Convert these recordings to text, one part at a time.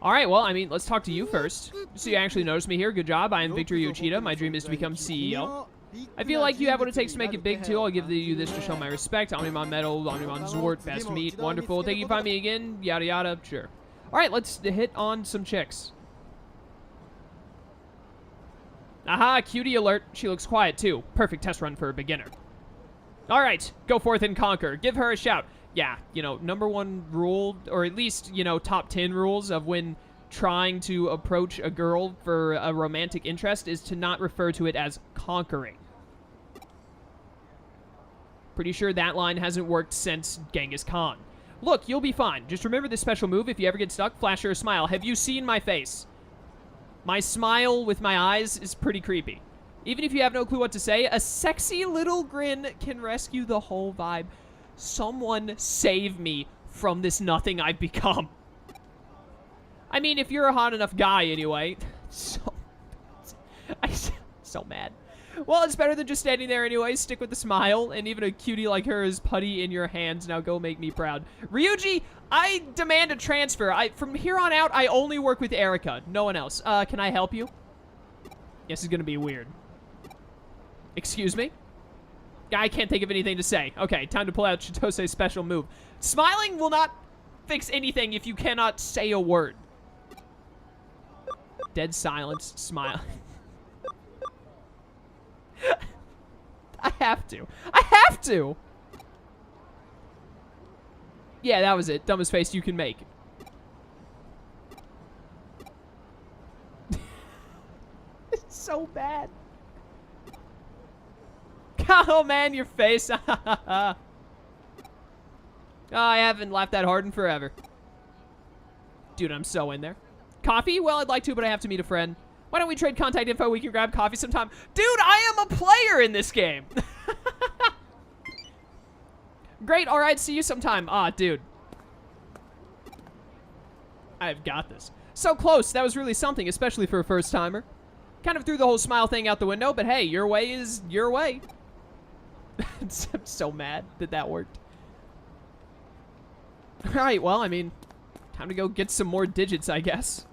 All right, well, I mean, let's talk to you first. So you actually noticed me here. Good job. I am Victor Yoshida. My dream is to become CEO. I feel like you have what it takes to make it big, too. I'll give you this to show my respect. Omnimon Medal, Omnimon Zwart, best meat, wonderful. Thank you, find me again, yada yada, sure. All right, let's hit on some chicks. Aha, cutie alert. She looks quiet, too. Perfect test run for a beginner. All right, go forth and conquer. Give her a shout. Yeah, you know, #1 rule, or at least, you know, top 10 rules of when trying to approach a girl for a romantic interest is to not refer to it as conquering. Pretty sure that line hasn't worked since Genghis Khan. Look, you'll be fine. Just remember this special move. If you ever get stuck, flash her a smile. Have you seen my face? My smile with my eyes is pretty creepy. Even if you have no clue what to say, a sexy little grin can rescue the whole vibe. Someone save me from this nothing I've become. I mean, if you're a hot enough guy anyway. I'm so mad. Well, it's better than just standing there anyway. Stick with the smile, and even a cutie like her is putty in your hands. Now go make me proud. Ryuji, I demand a transfer. From here on out, I only work with Erika. No one else. Can I help you? This is gonna be weird. Excuse me? I can't think of anything to say. Okay, time to pull out Chitose's special move. Smiling will not fix anything if you cannot say a word. Dead silence, smile. I have to. I have to! Yeah, that was it. Dumbest face you can make. It's so bad. Oh, man, your face. Oh, I haven't laughed that hard in forever. Dude, I'm so in there. Coffee? Well, I'd like to, but I have to meet a friend. Why don't we trade contact info? We can grab coffee sometime. Dude, I am a player in this game. Great, all right, see you sometime. Ah, dude. I've got this. So close. That was really something, especially for a first-timer. Kind of threw the whole smile thing out the window, but hey, your way is your way. I'm so mad that that worked. All right, well, I mean, time to go get some more digits, I guess.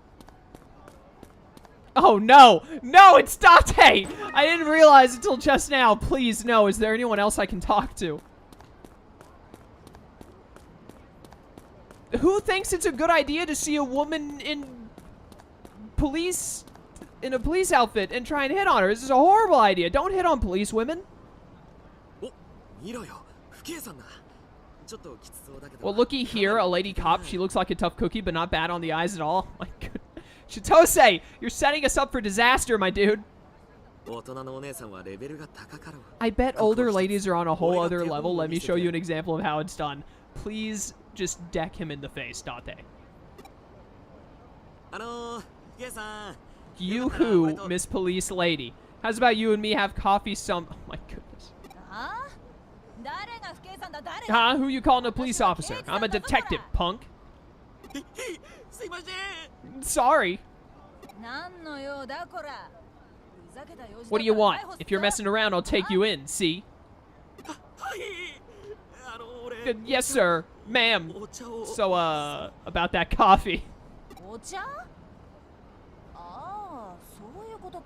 Oh, no. No, it's Date. I didn't realize until just now. Please, no. Is there anyone else I can talk to? Who thinks it's a good idea to see a woman in a police outfit and try and hit on her? This is a horrible idea. Don't hit on police women. Well, looky here, a lady cop. She looks like a tough cookie, but not bad on the eyes at all. My goodness. Chitose, you're setting us up for disaster, my dude. I bet older ladies are on a whole other level. Let me show you an example of how it's done. Please just deck him in the face, Date. You who, Miss Police Lady. How's about you and me have coffee some... Oh my goodness. Huh? Who you calling a police officer? I'm a detective, punk. Sorry. What do you want? If you're messing around, I'll take you in, see? Yes, sir. Ma'am. So, about that coffee.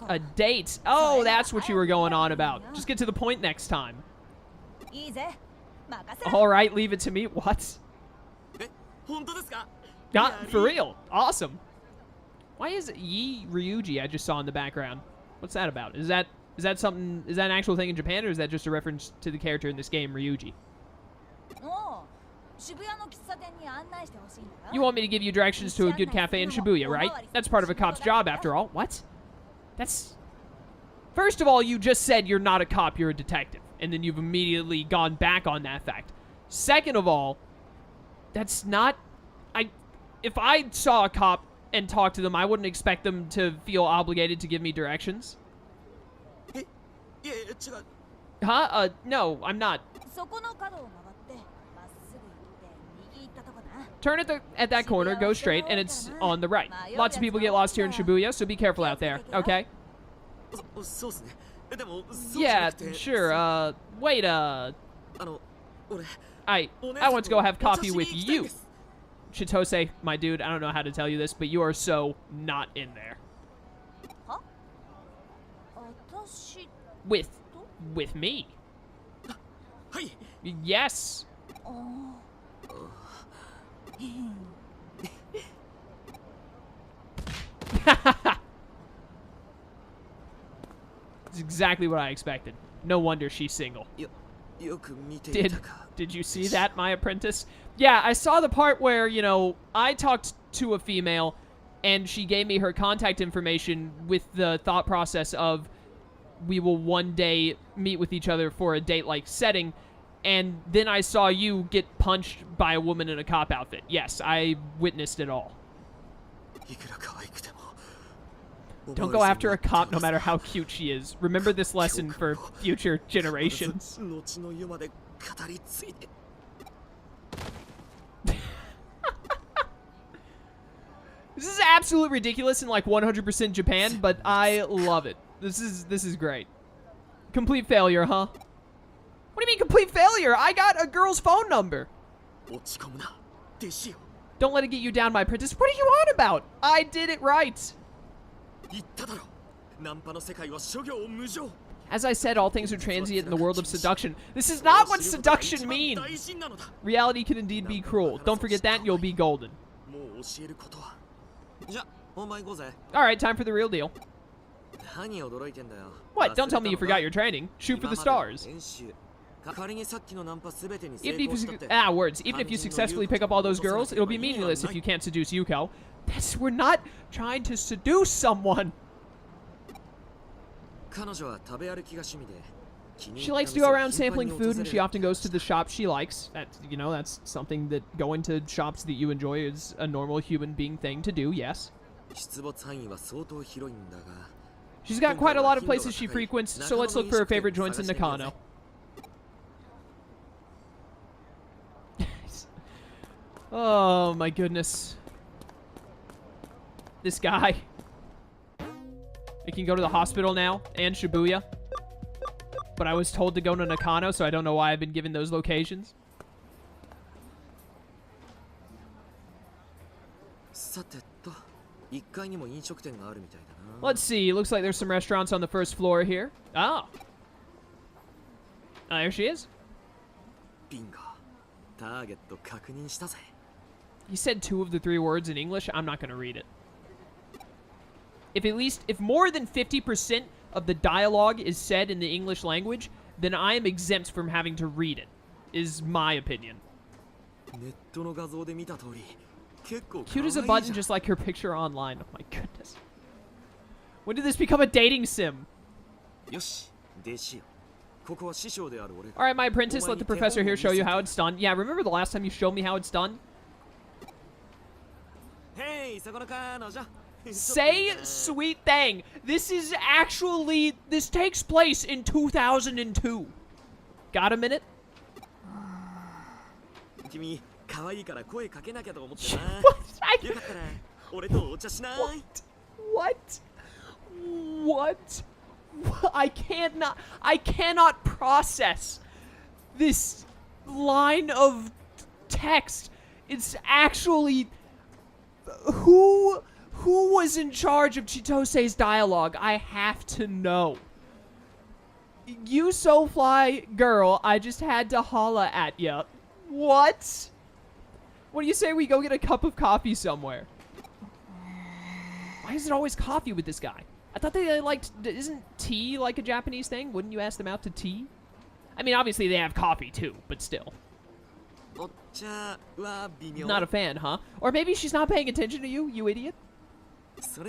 A date. Oh, that's what you were going on about. Just get to the point next time. All right, leave it to me. What? Not for real. Awesome. Why is it Yi Ryuji I just saw in the background? What's that about? Is that something? Is that an actual thing in Japan, or is that just a reference to the character in this game, Ryuji? You want me to give you directions to a good cafe in Shibuya, right? That's part of a cop's job, after all. What? That's... First of all, you just said you're not a cop, you're a detective. And then you've immediately gone back on that fact. Second of all, that's not... If I saw a cop and talked to them, I wouldn't expect them to feel obligated to give me directions. Huh? No, I'm not. Turn at that corner, go straight, and it's on the right. Lots of people get lost here in Shibuya, so be careful out there, okay? Yeah, sure, wait, I want to go have coffee with you. Chitose, my dude, I don't know how to tell you this, but you are so not in there. Huh? With me. Yes. It's exactly what I expected. No wonder she's single. Did you see that, my apprentice? Yeah, I saw the part where, you know, I talked to a female and she gave me her contact information with the thought process of we will one day meet with each other for a date-like setting, and then I saw you get punched by a woman in a cop outfit. Yes, I witnessed it all. Don't go after a cop no matter how cute she is. Remember this lesson for future generations. This is absolutely ridiculous in like 100% Japan, but I love it. This is great. Complete failure, huh? What do you mean complete failure? I got a girl's phone number. Don't let it get you down, my apprentice. What are you on about? I did it right. As I said, all things are transient in the world of seduction. This is not what seduction means. Reality can indeed be cruel. Don't forget that and you'll be golden. Alright, time for the real deal. What? Don't tell me you forgot your training. Shoot for the stars. Even if you successfully pick up all those girls, it'll be meaningless if you can't seduce Yuko. We're not trying to seduce someone. She likes to go around sampling food, and she often goes to the shops she likes. That's something that going to shops that you enjoy is a normal human being thing to do, yes. She's got quite a lot of places she frequents, so let's look for her favorite joints in Nakano. Oh my goodness. This guy. I can go to the hospital now, and Shibuya. But I was told to go to Nakano, so I don't know why I've been given those locations. Let's see. Looks like there's some restaurants on the first floor here. Oh. There she is. He said 2 of the 3 words in English. I'm not going to read it. If more than 50% of the dialogue is said in the English language, then I am exempt from having to read it, is my opinion. Cute as a button, just like her picture online. Oh my goodness. When did this become a dating sim? Alright, my apprentice, let the professor here show you how it's done. Yeah, remember the last time you showed me how it's done? Say sweet thing. This takes place in 2002. Got a minute? What? I cannot process this line of text. It's actually who was in charge of Chitose's dialogue? I have to know. You so fly girl, I just had to holla at ya. What? What do you say we go get a cup of coffee somewhere? Why is it always coffee with this guy? I thought they liked... Isn't tea like a Japanese thing? Wouldn't you ask them out to tea? I mean, obviously they have coffee too, but still. Not a fan, huh? Or maybe she's not paying attention to you, you idiot. In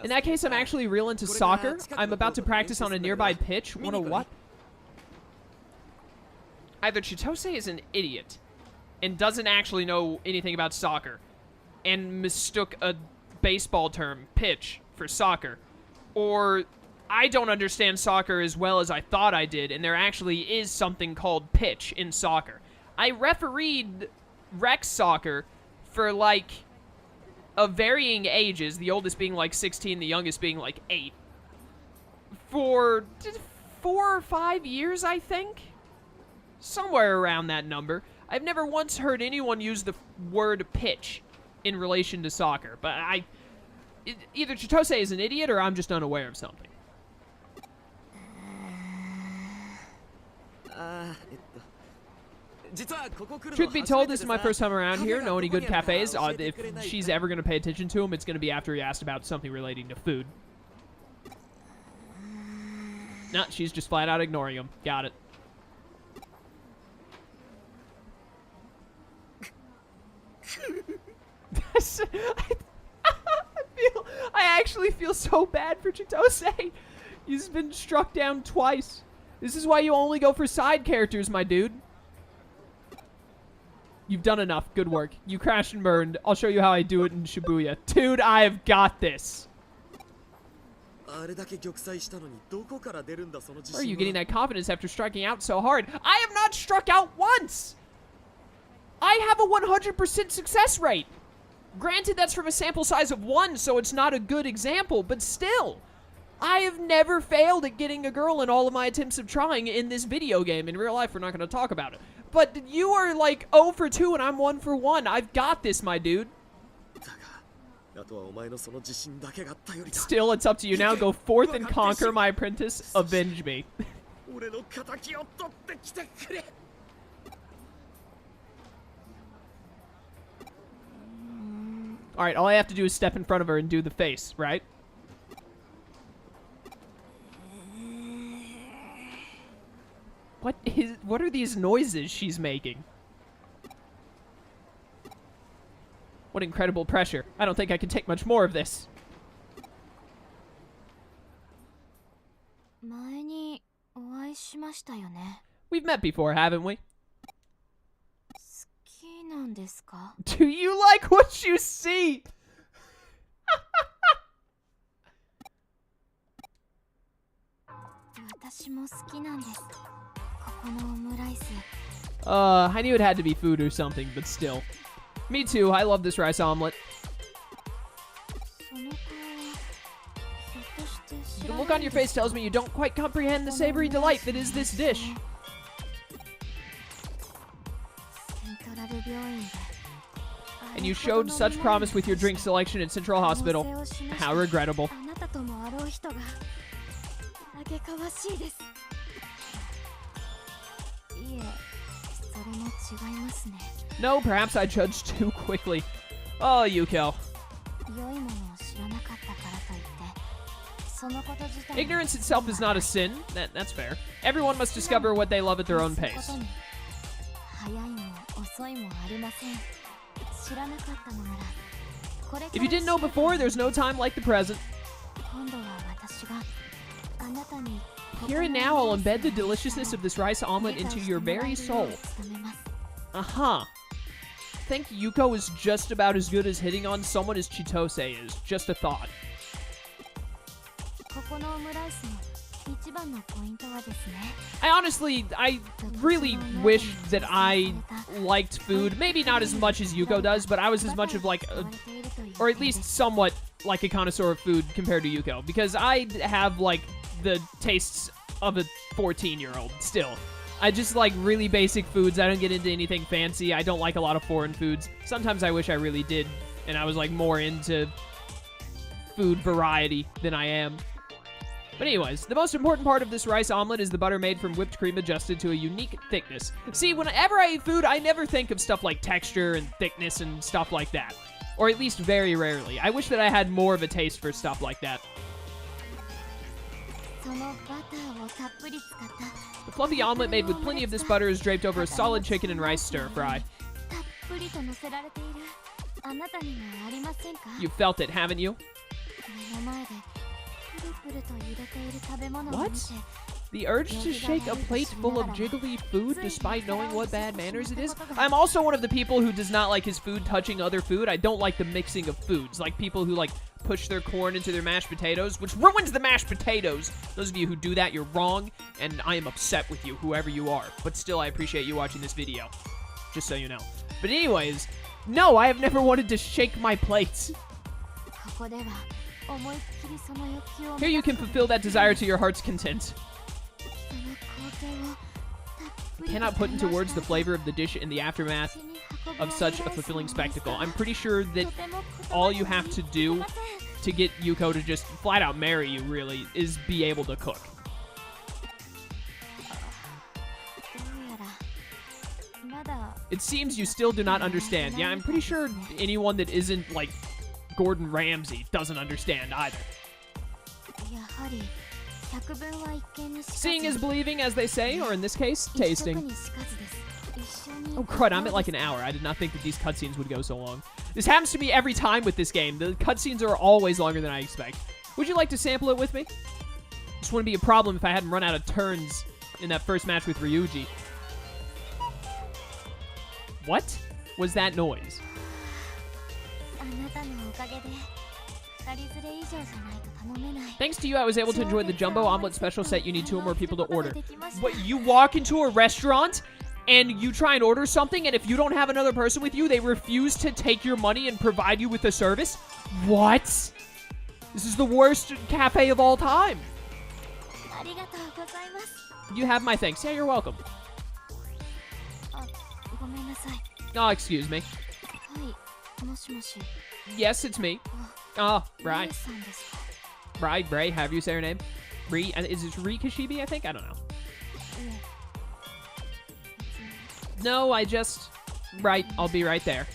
that case, I'm actually real into soccer. I'm about to practice on a nearby pitch. Wanna what? Either Chitose is an idiot and doesn't actually know anything about soccer and mistook a baseball term, pitch, for soccer, or I don't understand soccer as well as I thought I did, and there actually is something called pitch in soccer. I refereed rec soccer for, like, of varying ages, the oldest being, like, 16, the youngest being, like, 8, for 4 or 5 years, I think? Somewhere around that number. I've never once heard anyone use the word pitch in relation to soccer, but either Chitose is an idiot or I'm just unaware of something. Truth be told, this is my first time around here. Know any good cafes? If she's ever going to pay attention to him, it's going to be after he asked about something relating to food. No, she's just flat out ignoring him. Got it. I actually feel so bad for Chitose. He's been struck down twice. This is why you only go for side characters, my dude. You've done enough. Good work. You crashed and burned. I'll show you how I do it in Shibuya. Dude, I've got this. Where are you getting that confidence after striking out so hard? I have not struck out once! I have a 100% success rate. Granted, that's from a sample size of 1, so it's not a good example, but still. I have never failed at getting a girl in all of my attempts of trying in this video game. In real life, we're not going to talk about it. But you are like 0 for 2 and I'm 1 for 1. I've got this, my dude. Still, it's up to you now. Go forth and conquer, my apprentice. Avenge me. Alright, all I have to do is step in front of her and do the face, right? What are these noises she's making? What incredible pressure. I don't think I can take much more of this. We've met before, haven't we? Do you like what you see? I knew it had to be food or something, but still. Me too, I love this rice omelet. The look on your face tells me you don't quite comprehend the savory delight that is this dish. And you showed such promise with your drink selection at Central Hospital. How regrettable. No, perhaps I judged too quickly. Oh, Yuko. Ignorance itself is not a sin. That's fair. Everyone must discover what they love at their own pace. If you didn't know before, there's no time like the present. Here and now, I'll embed the deliciousness of this rice omelet into your very soul. Uh-huh. I think Yuko is just about as good as hitting on someone as Chitose is. Just a thought. I really wish that I liked food. Maybe not as much as Yuko does, but I was as much of like, or at least somewhat like a connoisseur of food compared to Yuko. Because I have like the tastes of a 14-year-old still. I just like really basic foods. I don't get into anything fancy. I don't like a lot of foreign foods. Sometimes I wish I really did, and I was like more into food variety than I am. But anyways, the most important part of this rice omelet is the butter made from whipped cream adjusted to a unique thickness. See, whenever I eat food, I never think of stuff like texture and thickness and stuff like that. Or at least very rarely. I wish that I had more of a taste for stuff like that. The fluffy omelet made with plenty of this butter is draped over a solid chicken and rice stir fry. You've felt it, haven't you? What? The urge to shake a plate full of jiggly food despite knowing what bad manners it is? I'm also one of the people who does not like his food touching other food. I don't like the mixing of foods. Like people who like push their corn into their mashed potatoes, which ruins the mashed potatoes. Those of you who do that, you're wrong, and I am upset with you, whoever you are. But still, I appreciate you watching this video. Just so you know. But anyways, no, I have never wanted to shake my plates. Here you can fulfill that desire to your heart's content. Cannot put into words the flavor of the dish in the aftermath of such a fulfilling spectacle. I'm pretty sure that all you have to do to get Yuko to just flat out marry you, really, is be able to cook. It seems you still do not understand. Yeah, I'm pretty sure anyone that isn't, like, Gordon Ramsay doesn't understand either. Seeing is believing, as they say, or in this case, tasting. Oh, crud, I'm at like an hour. I did not think that these cutscenes would go so long. This happens to me every time with this game. The cutscenes are always longer than I expect. Would you like to sample it with me? This wouldn't be a problem if I hadn't run out of turns in that first match with Ryuji. What was that noise? Thanks to you, I was able to enjoy the jumbo omelet special set. You need 2 or more people to order. But you walk into a restaurant and you try and order something, and if you don't have another person with you, they refuse to take your money and provide you with the service? What? This is the worst cafe of all time. You have my thanks. Yeah, you're welcome. Oh, excuse me. Yes, it's me. Oh, right. Right, however you say her name. Is it Rikashibi, I think? I don't know. No, I just... Right, I'll be right there.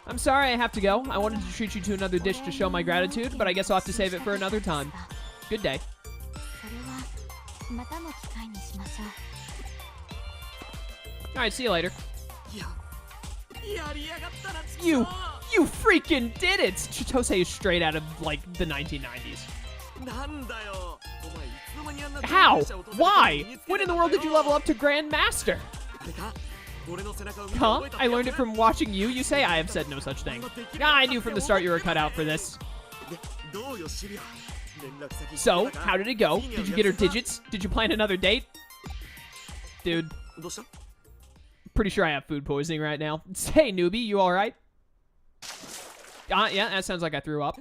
I'm sorry I have to go. I wanted to treat you to another dish to show my gratitude, but I guess I'll have to save it for another time. Good day. Alright, see you later. You freaking did it! Chitose is straight out of, like, the 1990s. How? Why? When in the world did you level up to Grand Master? Huh? I learned it from watching you. You say I have said no such thing. I knew from the start you were cut out for this. So, how did it go? Did you get her digits? Did you plan another date? Dude. Pretty sure I have food poisoning right now. Hey, newbie, you alright? Yeah, that sounds like I threw up.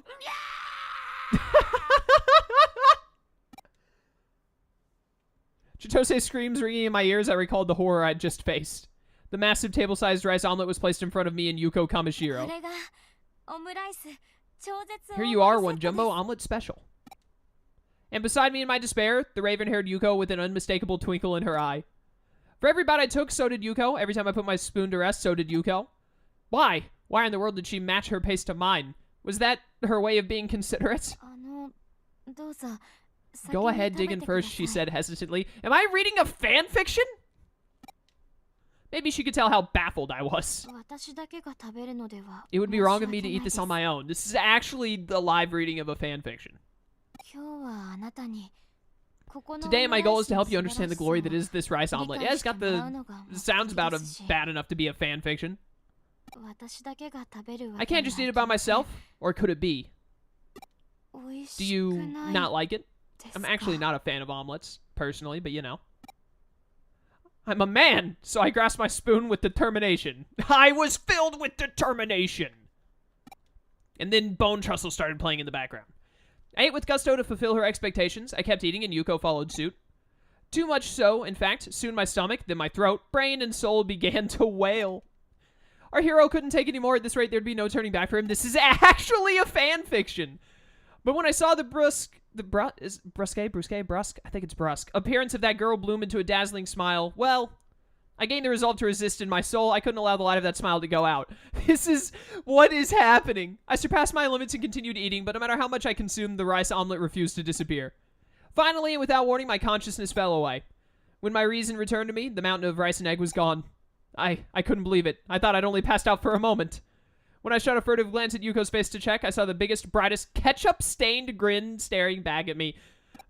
Chitose screams ringing in my ears. I recalled the horror I'd just faced. The massive table-sized rice omelet was placed in front of me and Yuko Kamishiro. Here you are, one jumbo omelet special. And beside me in my despair, the raven-haired Yuko with an unmistakable twinkle in her eye. For every bite I took, so did Yuko. Every time I put my spoon to rest, so did Yuko. Why? Why in the world did she match her pace to mine? Was that her way of being considerate? Go ahead, dig in first, she said hesitantly. Am I reading a fan fiction? Maybe she could tell how baffled I was. It would be wrong of me to eat this on my own. This is actually the live reading of a fan fiction. Today, my goal is to help you understand the glory that is this rice omelet. Yeah, it's got the... sounds about bad enough to be a fan fiction. I can't just eat it by myself, or could it be? Do you not like it? I'm actually not a fan of omelets, personally, but you know. I'm a man, so I grasped my spoon with determination. I was filled with determination! And then Bone Trussell started playing in the background. I ate with gusto to fulfill her expectations. I kept eating, and Yuko followed suit. Too much so, in fact, soon my stomach, then my throat, brain, and soul began to wail. Our hero couldn't take any more. At this rate, there'd be no turning back for him. This is actually a fan fiction. But when I saw the brusque, I think it's brusque, appearance of that girl bloom into a dazzling smile, well, I gained the resolve to resist in my soul. I couldn't allow the light of that smile to go out. This is what is happening. I surpassed my limits and continued eating, but no matter how much I consumed, the rice omelet refused to disappear. Finally, and without warning, my consciousness fell away. When my reason returned to me, the mountain of rice and egg was gone. I couldn't believe it. I thought I'd only passed out for a moment. When I shot a furtive glance at Yuko's face to check, I saw the biggest, brightest, ketchup-stained grin staring back at me.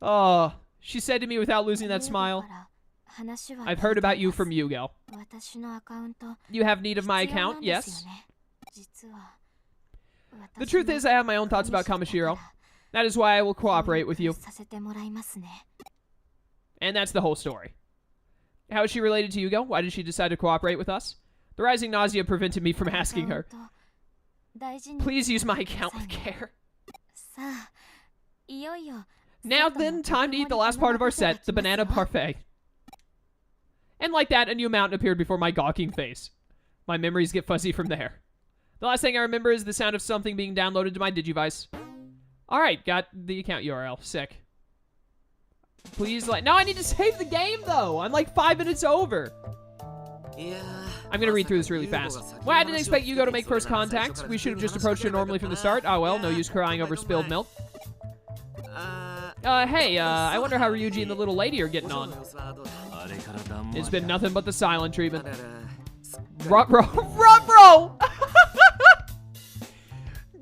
Oh, she said to me without losing that smile, I've heard about you from Yugo. You have need of my account, yes? The truth is, I have my own thoughts about Kamishiro. That is why I will cooperate with you. And that's the whole story. How is she related to Yugo? Why did she decide to cooperate with us? The rising nausea prevented me from asking her. Please use my account with care. Now then, time to eat the last part of our set, the banana parfait. And like that, a new mountain appeared before my gawking face. My memories get fuzzy from there. The last thing I remember is the sound of something being downloaded to my Digivice. Alright, got the account URL. Sick. Please, like... No, I need to save the game, though! I'm like 5 minutes over! I'm gonna read through this really fast. Well, I didn't expect Yuko to make first contact. We should have just approached her normally from the start. Oh well, no use crying over spilled milk. Hey, I wonder how Ryuji and the little lady are getting on. It's been nothing but the silent treatment. Ruh-bro. Ruh-bro!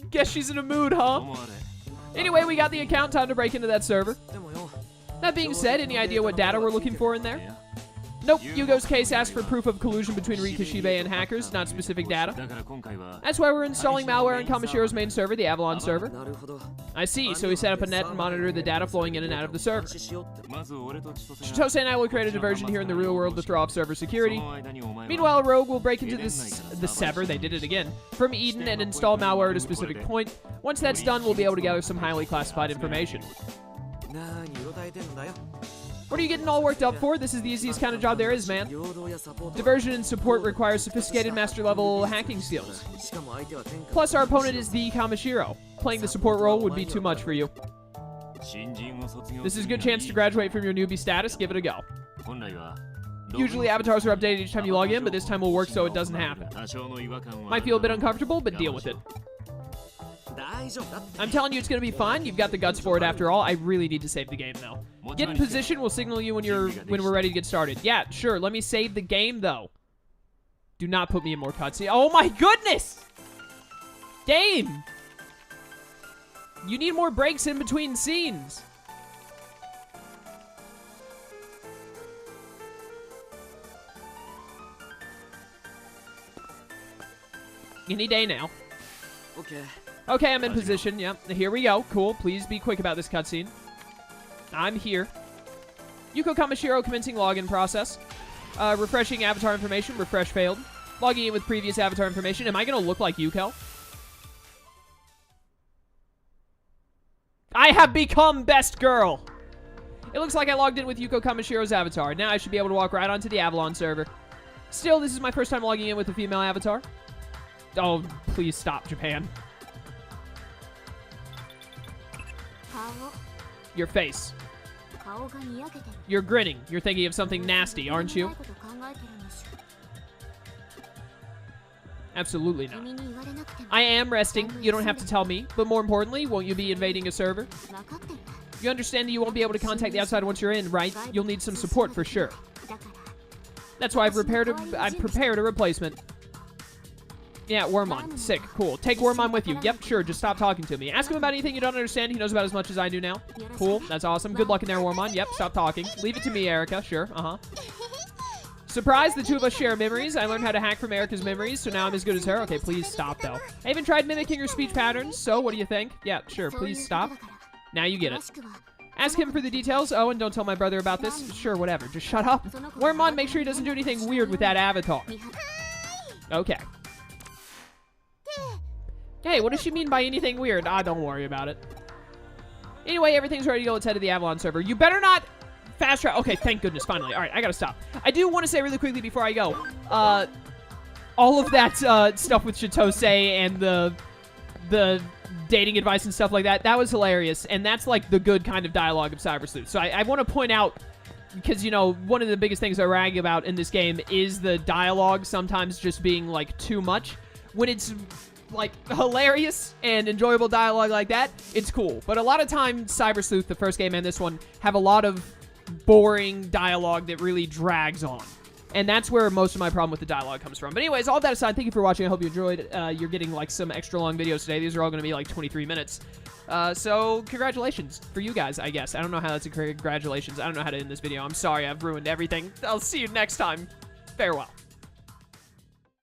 Guess she's in a mood, huh? Anyway, we got the account. Time to break into that server. That being said, any idea what data we're looking for in there? Nope, Yugo's case asked for proof of collusion between Rikishibe and hackers, not specific data. That's why we're installing malware on Kamashiro's main server, the Avalon server. I see, so we set up a net and monitor the data flowing in and out of the server. Chitose and I will create a diversion here in the real world to throw off server security. Meanwhile, Rogue will break into the server, they did it again, from Eden and install malware at a specific point. Once that's done, we'll be able to gather some highly classified information. What are you getting all worked up for? This is the easiest kind of job there is, man. Diversion and support requires sophisticated master-level hacking skills. Plus, our opponent is the Kamashiro. Playing the support role would be too much for you. This is a good chance to graduate from your newbie status. Give it a go. Usually, avatars are updated each time you log in, but this time will work so it doesn't happen. Might feel a bit uncomfortable, but deal with it. I'm telling you, it's going to be fine. You've got the guts for it after all. I really need to save the game, though. Get in position. We'll signal you when we're ready to get started. Yeah, sure. Let me save the game, though. Do not put me in more cutscenes. Oh, my goodness! Game! You need more breaks in between scenes. Any day now. Okay, I'm in position. Yep, here we go. Cool. Please be quick about this cutscene. I'm here. Yuko Kamashiro commencing login process. Refreshing avatar information. Refresh failed. Logging in with previous avatar information. Am I going to look like Yuko? I have become best girl. It looks like I logged in with Yuko Kamashiro's avatar. Now I should be able to walk right onto the Avalon server. Still, this is my first time logging in with a female avatar. Oh, please stop, Japan. Your face. You're grinning. You're thinking of something nasty, aren't you? Absolutely not. I am resting. You don't have to tell me. But more importantly, won't you be invading a server? You understand that you won't be able to contact the outside once you're in, right? You'll need some support for sure. That's why I've prepared a replacement. Yeah, Wormmon. Sick. Cool. Take Wormmon with you. Yep, sure. Just stop talking to me. Ask him about anything you don't understand. He knows about as much as I do now. Cool. That's awesome. Good luck in there, Wormmon. Yep, stop talking. Leave it to me, Erika. Sure. Surprise, the two of us share memories. I learned how to hack from Erika's memories, so now I'm as good as her. Okay, please stop, though. I even tried mimicking her speech patterns, so what do you think? Yeah, sure. Please stop. Now you get it. Ask him for the details. Oh, and don't tell my brother about this. Sure, whatever. Just shut up. Wormmon, make sure he doesn't do anything weird with that avatar. Okay. Hey, what does she mean by anything weird? Ah, don't worry about it. Anyway, everything's ready to go. Let's head to the Avalon server. You better not fast travel. Okay, thank goodness, finally. All right, I gotta stop. I do want to say really quickly before I go, all of that stuff with Chitose and the dating advice and stuff like that, that was hilarious. And that's like the good kind of dialogue of Cyber Sleuth. So I want to point out, because, you know, one of the biggest things I rag about in this game is the dialogue sometimes just being like too much. When it's like hilarious and enjoyable dialogue like that, it's cool. But a lot of times, Cyber Sleuth, the first game and this one, have a lot of boring dialogue that really drags on. And that's where most of my problem with the dialogue comes from. But anyways, all that aside, thank you for watching. I hope you enjoyed. You're getting like some extra long videos today. These are all going to be like 23 minutes. So congratulations for you guys, I guess. I don't know how that's a congratulations. I don't know how to end this video. I'm sorry, I've ruined everything. I'll see you next time. Farewell.